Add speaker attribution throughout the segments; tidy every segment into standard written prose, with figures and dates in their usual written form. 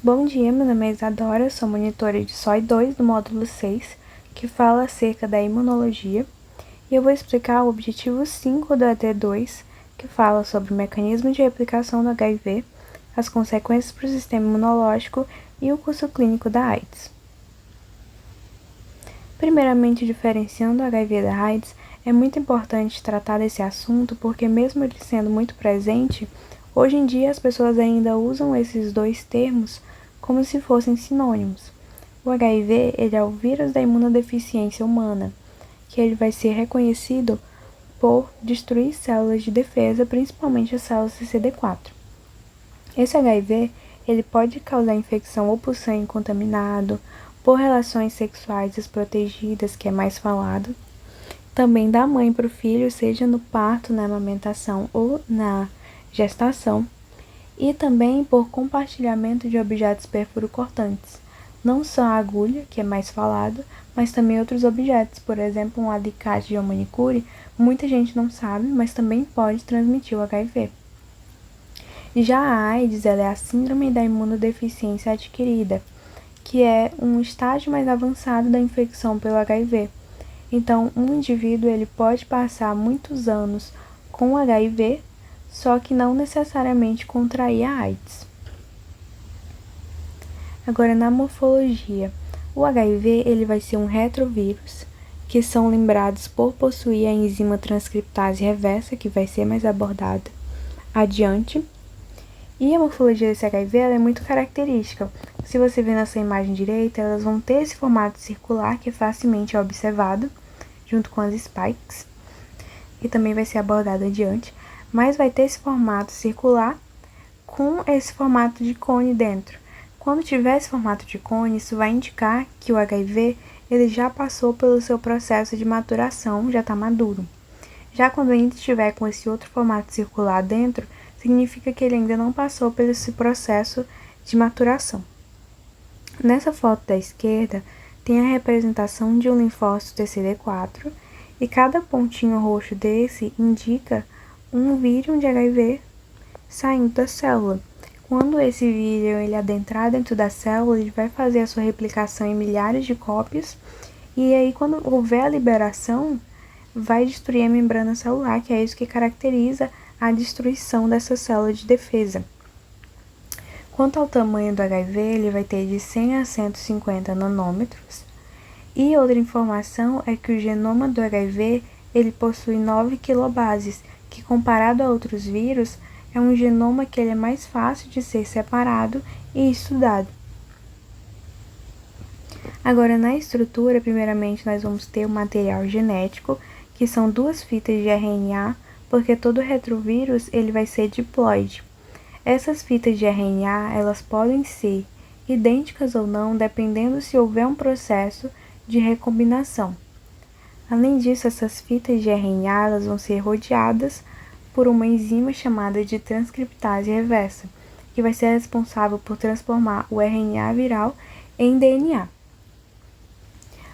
Speaker 1: Bom dia, meu nome é Isadora, sou monitora de SOI 2 do módulo 6, que fala acerca da imunologia, e eu vou explicar o objetivo 5 do AD2, que fala sobre o mecanismo de replicação do HIV, as consequências para o sistema imunológico e o curso clínico da AIDS. Primeiramente, diferenciando o HIV da AIDS, é muito importante tratar desse assunto porque, mesmo ele sendo muito presente, hoje em dia as pessoas ainda usam esses dois termos como se fossem sinônimos. O HIV ele é o vírus da imunodeficiência humana, que ele vai ser reconhecido por destruir células de defesa, principalmente as células CD4. Esse HIV ele pode causar infecção ou por sangue contaminado, por relações sexuais desprotegidas, que é mais falado, também da mãe para o filho, seja no parto, na amamentação ou na gestação, e também por compartilhamento de objetos perfuro-cortantes, não só a agulha, que é mais falado, mas também outros objetos, por exemplo, um alicate de uma manicure, muita gente não sabe, mas também pode transmitir o HIV. Já a AIDS ela é a síndrome da imunodeficiência adquirida, que é um estágio mais avançado da infecção pelo HIV. Então, um indivíduo ele pode passar muitos anos com HIV, só que não necessariamente contrair a AIDS. Agora, na morfologia, o HIV ele vai ser um retrovírus, que são lembrados por possuir a enzima transcriptase reversa, que vai ser mais abordada adiante. E a morfologia desse HIV ela é muito característica. Se você ver nessa imagem direita, elas vão ter esse formato circular que facilmente é observado, junto com as spikes, e também vai ser abordado adiante, mas vai ter esse formato circular com esse formato de cone dentro. Quando tiver esse formato de cone, isso vai indicar que o HIV ele já passou pelo seu processo de maturação, já está maduro. Já quando ainda estiver com esse outro formato circular dentro, significa que ele ainda não passou por esse processo de maturação. Nessa foto da esquerda, tem a representação de um linfócito TCD4 e cada pontinho roxo desse indica um vírus de HIV saindo da célula. Quando esse vírus ele adentrar dentro da célula, ele vai fazer a sua replicação em milhares de cópias e aí quando houver a liberação, vai destruir a membrana celular, que é isso que caracteriza a destruição dessa célula de defesa. Quanto ao tamanho do HIV, ele vai ter de 100 a 150 nanômetros. E outra informação é que o genoma do HIV ele possui 9 quilobases, que comparado a outros vírus, é um genoma que ele é mais fácil de ser separado e estudado. Agora, na estrutura, primeiramente, nós vamos ter o material genético, que são 2 fitas de RNA, porque todo retrovírus ele vai ser diploide. Essas fitas de RNA, elas podem ser idênticas ou não, dependendo se houver um processo de recombinação. Além disso, essas fitas de RNA elas vão ser rodeadas por uma enzima chamada de transcriptase reversa, que vai ser responsável por transformar o RNA viral em DNA.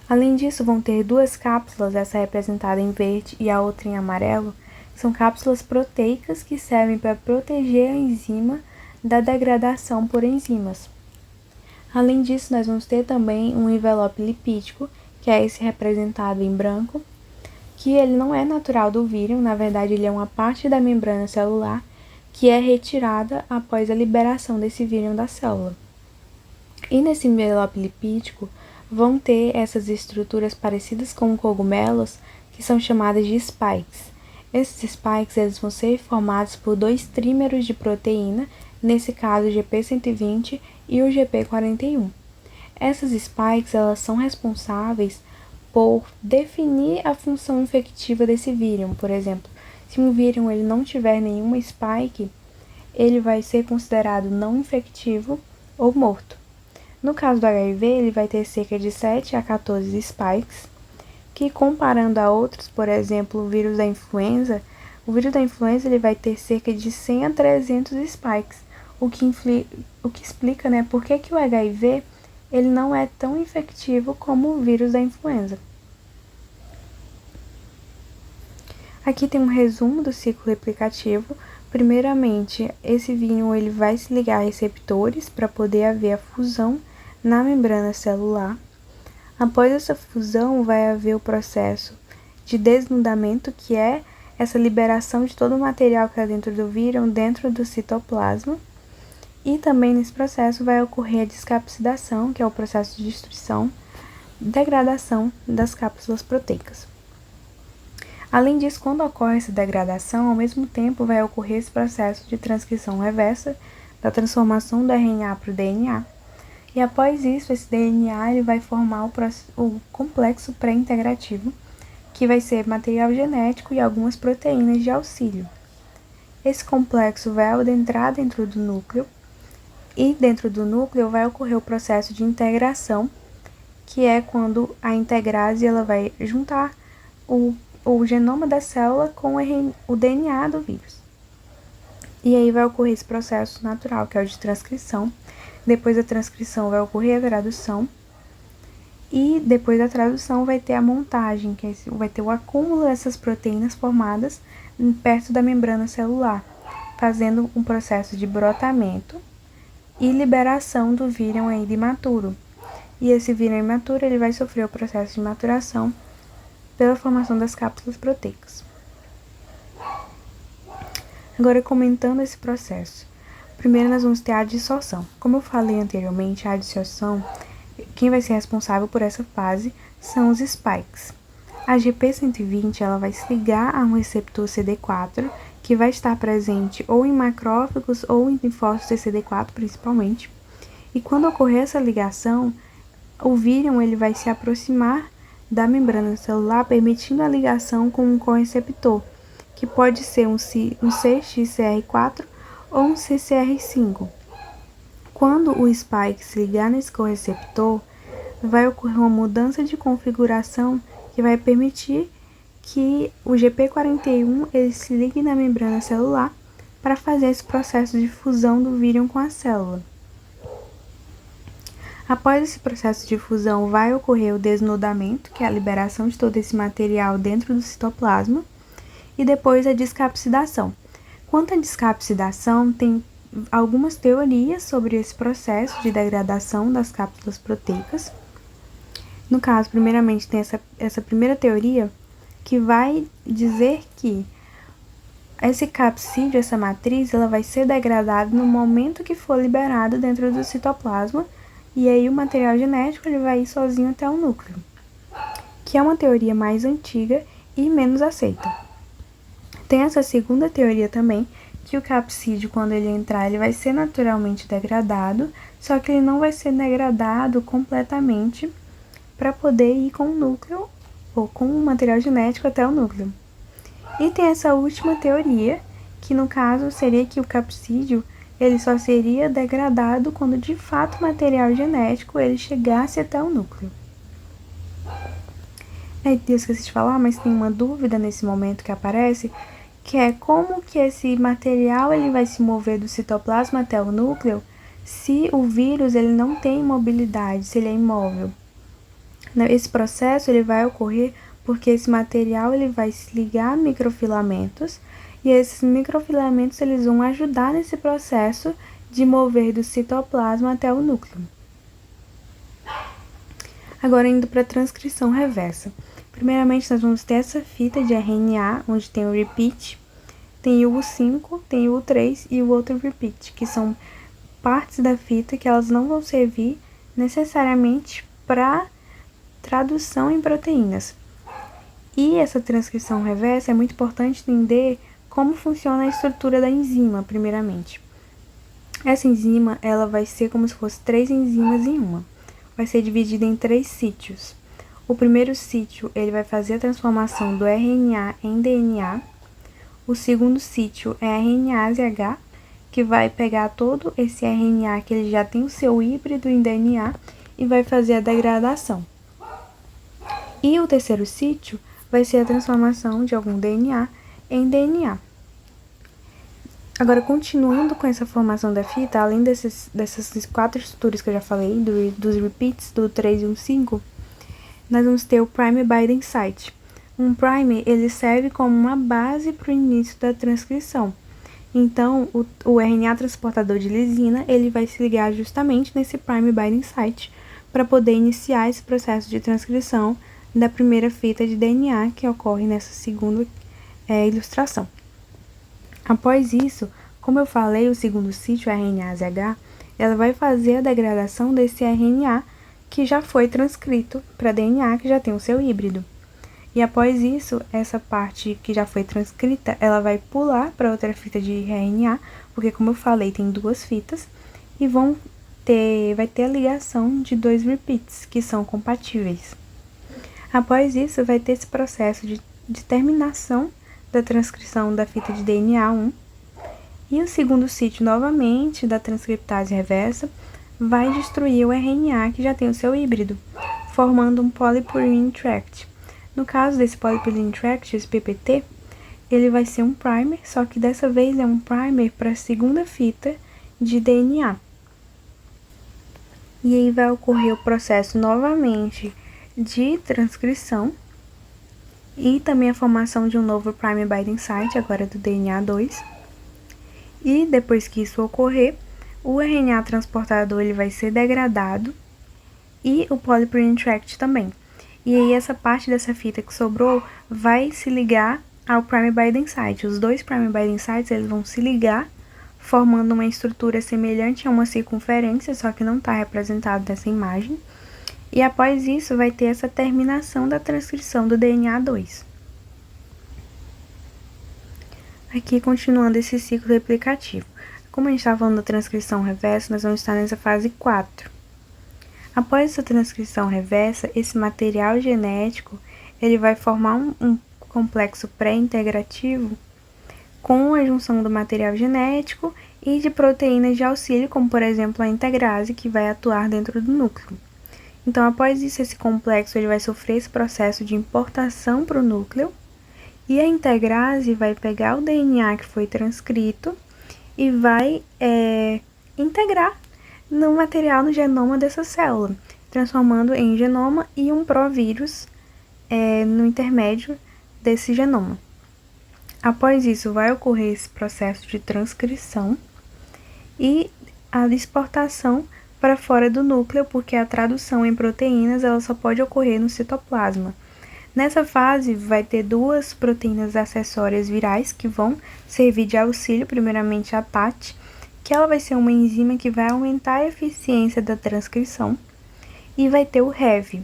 Speaker 1: Além disso, vão ter 2 cápsulas, essa representada em verde e a outra em amarelo, que são cápsulas proteicas que servem para proteger a enzima da degradação por enzimas. Além disso, nós vamos ter também um envelope lipídico, que é esse representado em branco, que ele não é natural do vírus, na verdade ele é uma parte da membrana celular que é retirada após a liberação desse vírus da célula. E nesse envelope lipídico vão ter essas estruturas parecidas com cogumelos, que são chamadas de spikes. Esses spikes eles vão ser formados por 2 trímeros de proteína, nesse caso o GP120 e o GP41. Essas spikes elas são responsáveis por definir a função infectiva desse vírus. Por exemplo, se um vírus ele não tiver nenhuma spike, ele vai ser considerado não infectivo ou morto. No caso do HIV, ele vai ter cerca de 7 a 14 spikes, que comparando a outros, por exemplo, o vírus da influenza ele vai ter cerca de 100 a 300 spikes, o que explica, por que o HIV ele não é tão infectivo como o vírus da influenza. Aqui tem um resumo do ciclo replicativo, Primeiramente, esse vírus ele vai se ligar a receptores para poder haver a fusão na membrana celular. Após essa fusão, vai haver o processo de desnudamento, que é essa liberação de todo o material que está dentro do vírus, dentro do citoplasma. E também nesse processo vai ocorrer a descapsidação, que é o processo de destruição, degradação das cápsulas proteicas. Além disso, quando ocorre essa degradação, ao mesmo tempo vai ocorrer esse processo de transcrição reversa, da transformação do RNA para o DNA. E após isso, esse DNA ele vai formar o complexo pré-integrativo, que vai ser material genético e algumas proteínas de auxílio. Esse complexo vai adentrar dentro do núcleo, e dentro do núcleo vai ocorrer o processo de integração, que é quando a integrase ela vai juntar o genoma da célula com o DNA do vírus. E aí vai ocorrer esse processo natural, que é o de transcrição. Depois da transcrição vai ocorrer a tradução. E depois da tradução vai ter a montagem, que vai ter o acúmulo dessas proteínas formadas perto da membrana celular, fazendo um processo de brotamento e liberação do vírus ainda imaturo. E esse vírus imaturo ele vai sofrer o processo de maturação pela formação das cápsulas proteicas. Agora, comentando esse processo. Primeiro, nós vamos ter a adsorção. Como eu falei anteriormente, a adsorção, quem vai ser responsável por essa fase são os spikes. A GP120 ela vai se ligar a um receptor CD4, que vai estar presente ou em macrófagos ou em linfócitos CD4 principalmente. E quando ocorrer essa ligação, o vírus ele vai se aproximar da membrana celular, permitindo a ligação com um correceptor, que pode ser um CXCR4 ou um CCR5. Quando o spike se ligar nesse correceptor, vai ocorrer uma mudança de configuração que vai permitir que o GP41 ele se ligue na membrana celular para fazer esse processo de fusão do vírus com a célula. Após esse processo de fusão, vai ocorrer o desnudamento, que é a liberação de todo esse material dentro do citoplasma, e depois a descapsidação. Quanto à descapsidação, tem algumas teorias sobre esse processo de degradação das cápsulas proteicas. No caso, primeiramente, tem essa primeira teoria que vai dizer que esse capsídeo, essa matriz, ela vai ser degradada no momento que for liberado dentro do citoplasma, e aí o material genético ele vai ir sozinho até o núcleo, que é uma teoria mais antiga e menos aceita. Tem essa segunda teoria também, que o capsídeo, quando ele entrar, ele vai ser naturalmente degradado, só que ele não vai ser degradado completamente para poder ir com o núcleo ou com o material genético até o núcleo. E tem essa última teoria, que no caso seria que o capsídeo ele só seria degradado quando de fato o material genético ele chegasse até o núcleo. Eu esqueci de falar, mas tem uma dúvida nesse momento que aparece, que é como que esse material ele vai se mover do citoplasma até o núcleo se o vírus ele não tem mobilidade, se ele é imóvel. Esse processo ele vai ocorrer porque esse material ele vai se ligar a microfilamentos, e esses microfilamentos eles vão ajudar nesse processo de mover do citoplasma até o núcleo. Agora, indo para a transcrição reversa. Primeiramente, nós vamos ter essa fita de RNA, onde tem o repeat, tem o U5, tem o U3 e o outro repeat, que são partes da fita que elas não vão servir necessariamente para tradução em proteínas. E essa transcrição reversa é muito importante entender como funciona a estrutura da enzima, primeiramente. Essa enzima, ela vai ser como se fosse 3 enzimas em uma. Vai ser dividida em 3 sítios. O primeiro sítio, ele vai fazer a transformação do RNA em DNA. O segundo sítio é a RNase H, que vai pegar todo esse RNA que ele já tem o seu híbrido em DNA e vai fazer a degradação. E o terceiro sítio vai ser a transformação de algum DNA em DNA. Agora, continuando com essa formação da fita, além dessas 4 estruturas que eu já falei, dos repeats, do 3 e 5, nós vamos ter o Prime Binding Site. Um primer, ele serve como uma base para o início da transcrição. Então, o RNA transportador de lisina, ele vai se ligar justamente nesse prime binding site para poder iniciar esse processo de transcrição da primeira fita de DNA que ocorre nessa segunda ilustração. Após isso, como eu falei, o segundo sítio, RNase-H, ela vai fazer a degradação desse RNA que já foi transcrito para DNA que já tem o seu híbrido. E após isso, essa parte que já foi transcrita, ela vai pular para outra fita de RNA, porque como eu falei, tem duas fitas, e vai ter a ligação de dois repeats, que são compatíveis. Após isso, vai ter esse processo de terminação da transcrição da fita de DNA 1, e o segundo sítio, novamente, da transcriptase reversa, vai destruir o RNA que já tem o seu híbrido, formando um polypurine tract. No caso desse polypurine tract, esse PPT, ele vai ser um primer, só que dessa vez é um primer para a segunda fita de DNA. E aí vai ocorrer o processo novamente de transcrição e também a formação de um novo primer binding site, agora do DNA 2. E depois que isso ocorrer, o RNA transportador ele vai ser degradado e o polypurine tract também. E aí essa parte dessa fita que sobrou vai se ligar ao prime binding site. Os dois prime binding sites eles vão se ligar, formando uma estrutura semelhante a uma circunferência, só que não está representado nessa imagem. E após isso vai ter essa terminação da transcrição do DNA 2. Aqui continuando esse ciclo replicativo. Como a gente estava falando da transcrição reversa, nós vamos estar nessa fase 4. Após essa transcrição reversa, esse material genético ele vai formar um complexo pré-integrativo com a junção do material genético e de proteínas de auxílio, como por exemplo a integrase, que vai atuar dentro do núcleo. Então, após isso, esse complexo ele vai sofrer esse processo de importação para o núcleo, e a integrase vai pegar o DNA que foi transcrito e vai integrar no material no genoma dessa célula, transformando em genoma e um provírus no intermédio desse genoma. Após isso, vai ocorrer esse processo de transcrição e a exportação para fora do núcleo, porque a tradução em proteínas ela só pode ocorrer no citoplasma. Nessa fase, vai ter duas proteínas acessórias virais que vão servir de auxílio, primeiramente a TAT, que ela vai ser uma enzima que vai aumentar a eficiência da transcrição, e vai ter o Hev.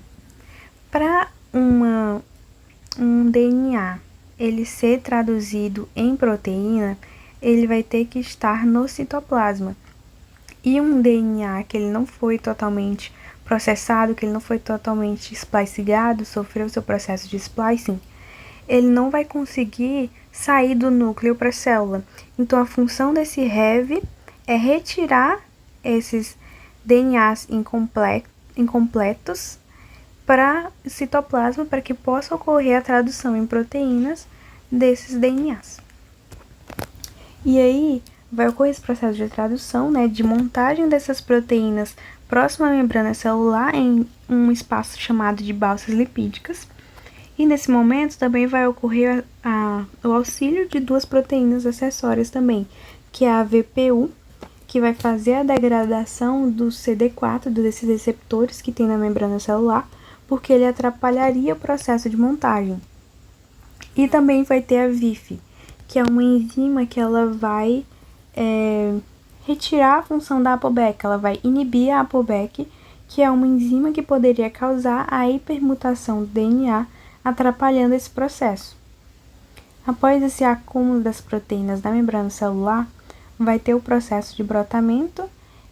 Speaker 1: Para um DNA ele ser traduzido em proteína, ele vai ter que estar no citoplasma. E um DNA que ele não foi totalmente processado, que ele não foi totalmente splicegado, sofreu seu processo de splicing, ele não vai conseguir sair do núcleo para a célula. Então, a função desse Hev é retirar esses DNAs incompletos para o citoplasma, para que possa ocorrer a tradução em proteínas desses DNAs. E aí vai ocorrer esse processo de tradução, né, de montagem dessas proteínas próximo à membrana celular em um espaço chamado de balsas lipídicas. E nesse momento também vai ocorrer o auxílio de duas proteínas acessórias também, que é a VPU, que vai fazer a degradação do CD4, desses receptores que tem na membrana celular, porque ele atrapalharia o processo de montagem. E também vai ter a VIF, que é uma enzima que ela vai retirar a função da ApoBec, ela vai inibir a ApoBec, que é uma enzima que poderia causar a hipermutação do DNA, atrapalhando esse processo. Após esse acúmulo das proteínas na membrana celular, vai ter o processo de brotamento,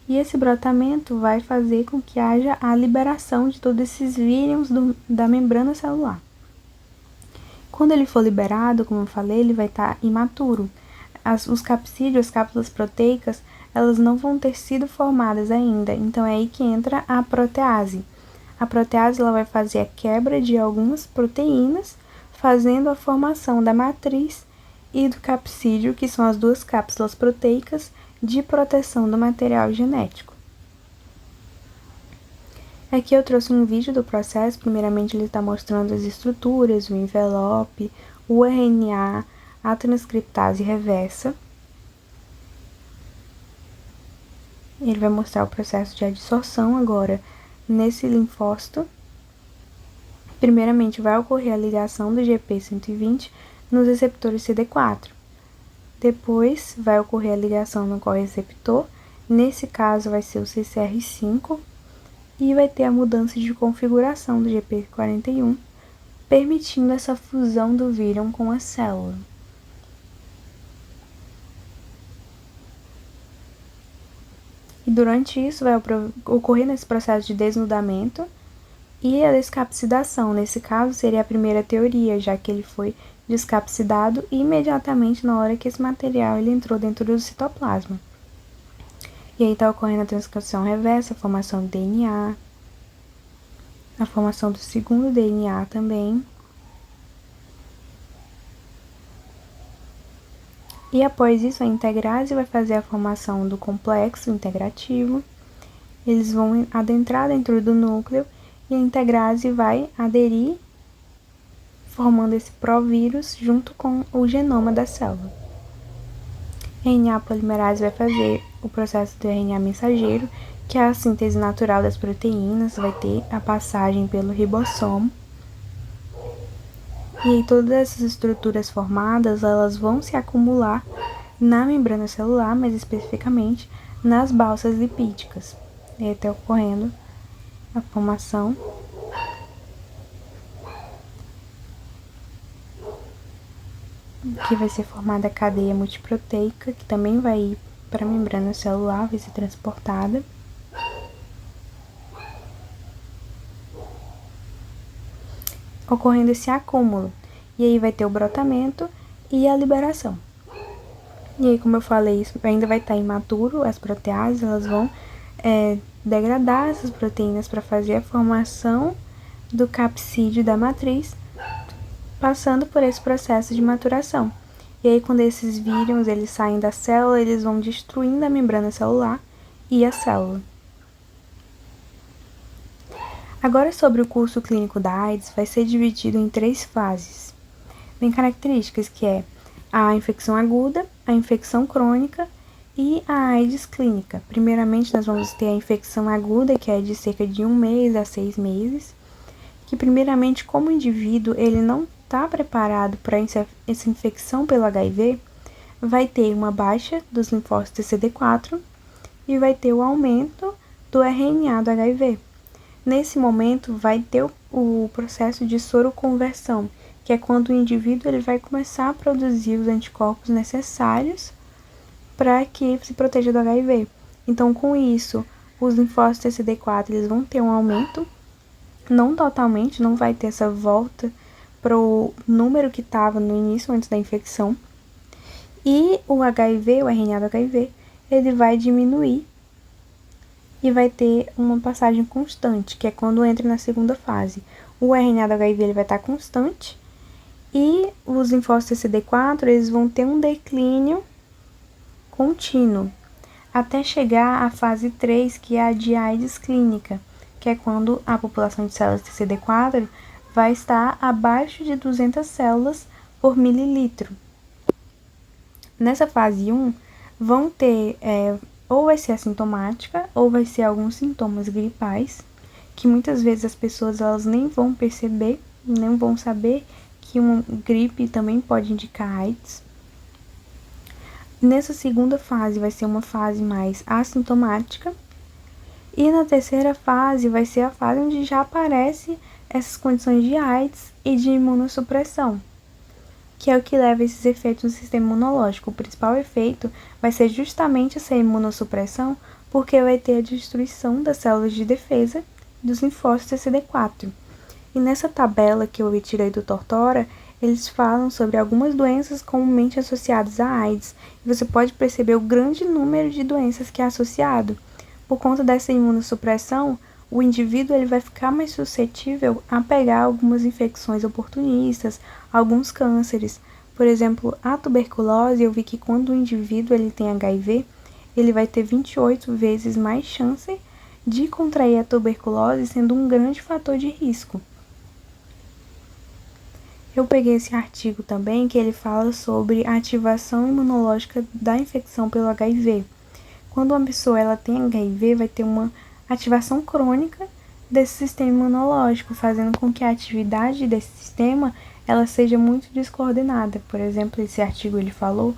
Speaker 1: e esse brotamento vai fazer com que haja a liberação de todos esses vírions da membrana celular. Quando ele for liberado, como eu falei, ele vai estar imaturo. Os capsídeos, as cápsulas proteicas, elas não vão ter sido formadas ainda, então é aí que entra a protease. A protease ela vai fazer a quebra de algumas proteínas, fazendo a formação da matriz e do capsídeo, que são as duas cápsulas proteicas de proteção do material genético. Aqui eu trouxe um vídeo do processo. Primeiramente ele está mostrando as estruturas, o envelope, o RNA, a transcriptase reversa. Ele vai mostrar o processo de adsorção agora nesse linfócito. Primeiramente, vai ocorrer a ligação do GP120 nos receptores CD4. Depois, vai ocorrer a ligação no correceptor. Nesse caso, vai ser o CCR5. E vai ter a mudança de configuração do GP41, permitindo essa fusão do vírus com a célula. E durante isso, vai ocorrer nesse processo de desnudamento e a descapsidação. Nesse caso, seria a primeira teoria, já que ele foi descapsidado imediatamente na hora que esse material ele entrou dentro do citoplasma. E aí está ocorrendo a transcrição reversa, a formação do DNA, a formação do segundo DNA também. E após isso, a integrase vai fazer a formação do complexo integrativo. Eles vão adentrar dentro do núcleo e a integrase vai aderir, formando esse provírus junto com o genoma da célula. A RNA polimerase vai fazer o processo do RNA mensageiro, que é a síntese natural das proteínas, vai ter a passagem pelo ribossomo. E aí todas essas estruturas formadas, elas vão se acumular na membrana celular, mais especificamente nas balsas lipídicas. E aí está ocorrendo a formação que vai ser formada a cadeia multiproteica, que também vai ir para a membrana celular, vai ser transportada. Ocorrendo esse acúmulo. E aí vai ter o brotamento e a liberação. E aí, como eu falei, isso ainda vai estar imaturo, as proteases, elas vão degradar essas proteínas para fazer a formação do capsídeo da matriz, passando por esse processo de maturação. E aí, quando esses vírus eles saem da célula, eles vão destruindo a membrana celular e a célula. Agora, sobre o curso clínico da AIDS, vai ser dividido em 3 fases, bem características, que é a infecção aguda, a infecção crônica e a AIDS clínica. Primeiramente, nós vamos ter a infecção aguda, que é de cerca de 1 mês a 6 meses, que primeiramente, como o indivíduo ele não está preparado para essa infecção pelo HIV, vai ter uma baixa dos linfócitos CD4 e vai ter o aumento do RNA do HIV. Nesse momento, vai ter o processo de soroconversão, que é quando o indivíduo ele vai começar a produzir os anticorpos necessários para que se proteja do HIV. Então, com isso, os linfócitos CD4 eles vão ter um aumento, não totalmente, não vai ter essa volta para o número que estava no início, antes da infecção. E o HIV, o RNA do HIV, ele vai diminuir e vai ter uma passagem constante, que é quando entra na segunda fase. O RNA do HIV ele vai estar constante e os linfócitos CD4 eles vão ter um declínio contínuo, até chegar à fase 3, que é a de AIDS clínica, que é quando a população de células de CD4 vai estar abaixo de 200 células por mililitro. Nessa fase 1, vão ter, ou vai ser assintomática, ou vai ser alguns sintomas gripais, que muitas vezes as pessoas elas nem vão perceber, nem vão saber que uma gripe também pode indicar AIDS. Nessa segunda fase vai ser uma fase mais assintomática. E na terceira fase vai ser a fase onde já aparece essas condições de AIDS e de imunossupressão, que é o que leva a esses efeitos no sistema imunológico. O principal efeito vai ser justamente essa imunossupressão, porque vai ter a destruição das células de defesa dos linfócitos CD4. E nessa tabela que eu retirei do Tortora, eles falam sobre algumas doenças comumente associadas à AIDS. E você pode perceber o grande número de doenças que é associado. Por conta dessa imunossupressão, o indivíduo ele vai ficar mais suscetível a pegar algumas infecções oportunistas, alguns cânceres. Por exemplo, a tuberculose, eu vi que quando o indivíduo ele tem HIV, ele vai ter 28 vezes mais chance de contrair a tuberculose, sendo um grande fator de risco. Eu peguei esse artigo também, que ele fala sobre a ativação imunológica da infecção pelo HIV. Quando uma pessoa ela tem HIV, vai ter uma ativação crônica desse sistema imunológico, fazendo com que a atividade desse sistema ela seja muito descoordenada. Por exemplo, esse artigo ele falou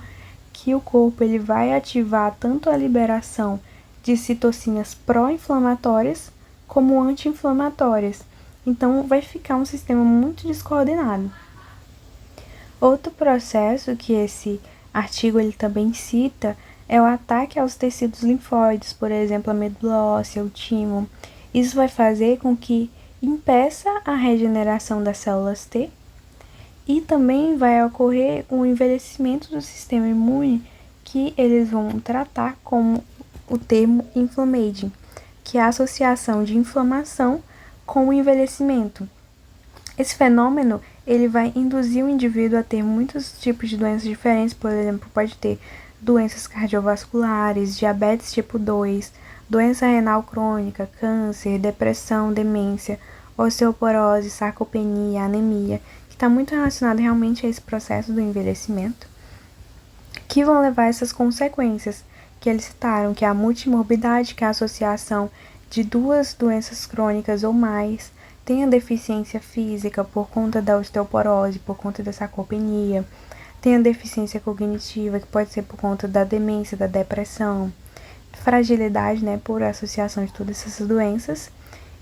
Speaker 1: que o corpo ele vai ativar tanto a liberação de citocinas pró-inflamatórias como anti-inflamatórias. Então, vai ficar um sistema muito descoordenado. Outro processo que esse artigo ele também cita é o ataque aos tecidos linfóides, por exemplo, a medula óssea, o timo. Isso vai fazer com que impeça a regeneração das células T e também vai ocorrer um envelhecimento do sistema imune que eles vão tratar como o termo inflammaging, que é a associação de inflamação com o envelhecimento. Esse fenômeno ele vai induzir o indivíduo a ter muitos tipos de doenças diferentes, por exemplo, pode ter doenças cardiovasculares, diabetes tipo 2, doença renal crônica, câncer, depressão, demência, osteoporose, sarcopenia, anemia, que está muito relacionado realmente a esse processo do envelhecimento, que vão levar a essas consequências que eles citaram, que é a multimorbidade, que é a associação de duas doenças crônicas ou mais, tem a deficiência física por conta da osteoporose, por conta da sarcopenia, tem a deficiência cognitiva, que pode ser por conta da demência, da depressão, fragilidade, né, por associação de todas essas doenças,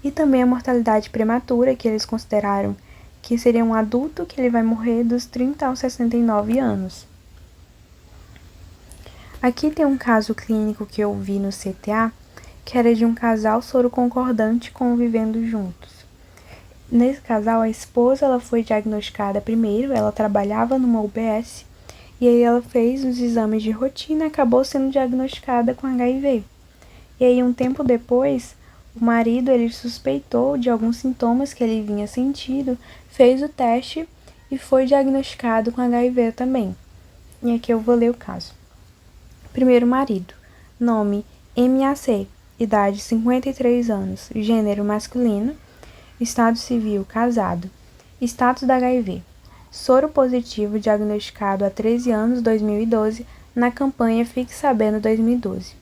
Speaker 1: e também a mortalidade prematura, que eles consideraram que seria um adulto que ele vai morrer dos 30 aos 69 anos. Aqui tem um caso clínico que eu vi no CTA, que era de um casal soro-concordante convivendo juntos. Nesse casal, a esposa ela foi diagnosticada primeiro, ela trabalhava numa UBS, e aí ela fez os exames de rotina e acabou sendo diagnosticada com HIV. E aí, um tempo depois, o marido ele suspeitou de alguns sintomas que ele vinha sentindo, fez o teste e foi diagnosticado com HIV também. E aqui eu vou ler o caso. Primeiro marido, nome MAC, idade 53 anos, gênero masculino, estado civil casado, status da HIV, soro positivo diagnosticado há 13 anos, 2012, na campanha Fique Sabendo 2012.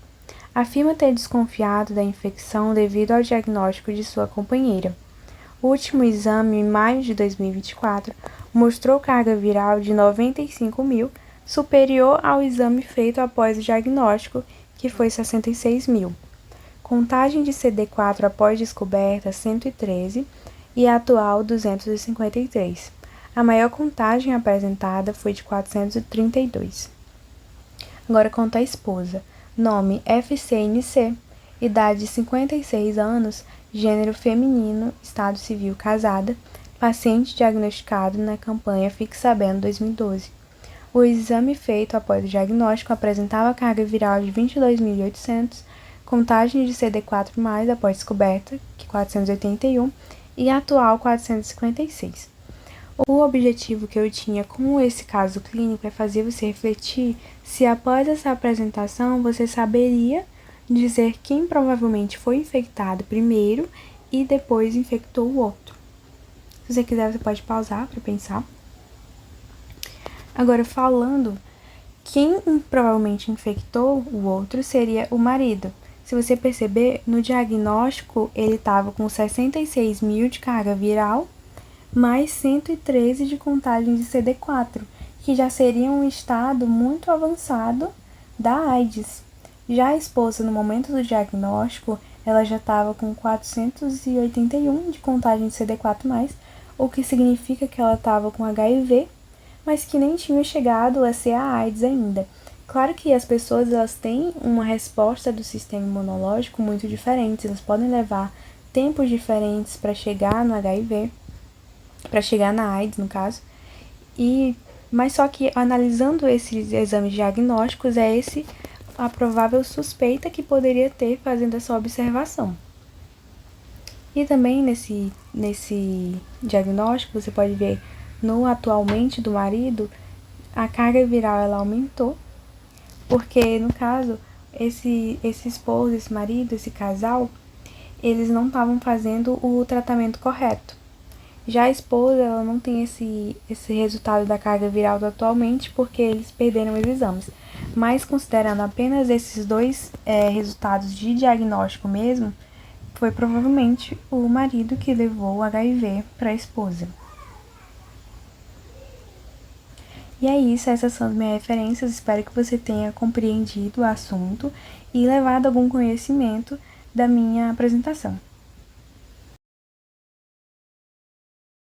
Speaker 1: Afirma ter desconfiado da infecção devido ao diagnóstico de sua companheira. O último exame, em maio de 2024, mostrou carga viral de 95.000, superior ao exame feito após o diagnóstico, que foi 66.000. Contagem de CD4 após descoberta, 113, e a atual, 253. A maior contagem apresentada foi de 432. Agora conta a esposa. Nome FCNC, idade 56 anos, gênero feminino, estado civil casada, paciente diagnosticado na campanha Fique Sabendo 2012. O exame feito após o diagnóstico apresentava carga viral de 22.800, contagem de CD4+, após descoberta, que 481, e atual 456. O objetivo que eu tinha com esse caso clínico é fazer você refletir se após essa apresentação você saberia dizer quem provavelmente foi infectado primeiro e depois infectou o outro. Se você quiser, você pode pausar para pensar. Agora, falando, quem provavelmente infectou o outro seria o marido. Se você perceber, no diagnóstico ele estava com 66.000 de carga viral, mais 113 de contagem de CD4, que já seria um estado muito avançado da AIDS. Já a esposa, no momento do diagnóstico, ela já estava com 481 de contagem de CD4+, o que significa que ela estava com HIV, mas que nem tinha chegado a ser a AIDS ainda. Claro que as pessoas elas têm uma resposta do sistema imunológico muito diferente, elas podem levar tempos diferentes para chegar no HIV, para chegar na AIDS, no caso, mas só que analisando esses exames diagnósticos, é esse a provável suspeita que poderia ter fazendo essa observação. E também nesse diagnóstico, você pode ver no atualmente do marido, a carga viral ela aumentou, porque no caso, esse esposo, esse marido, esse casal, eles não estavam fazendo o tratamento correto. Já a esposa, ela não tem esse resultado da carga viral atualmente, porque eles perderam os exames. Mas considerando apenas esses dois resultados de diagnóstico mesmo, foi provavelmente o marido que levou o HIV para a esposa. E é isso, essas são as minhas referências. Espero que você tenha compreendido o assunto e levado algum conhecimento da minha apresentação.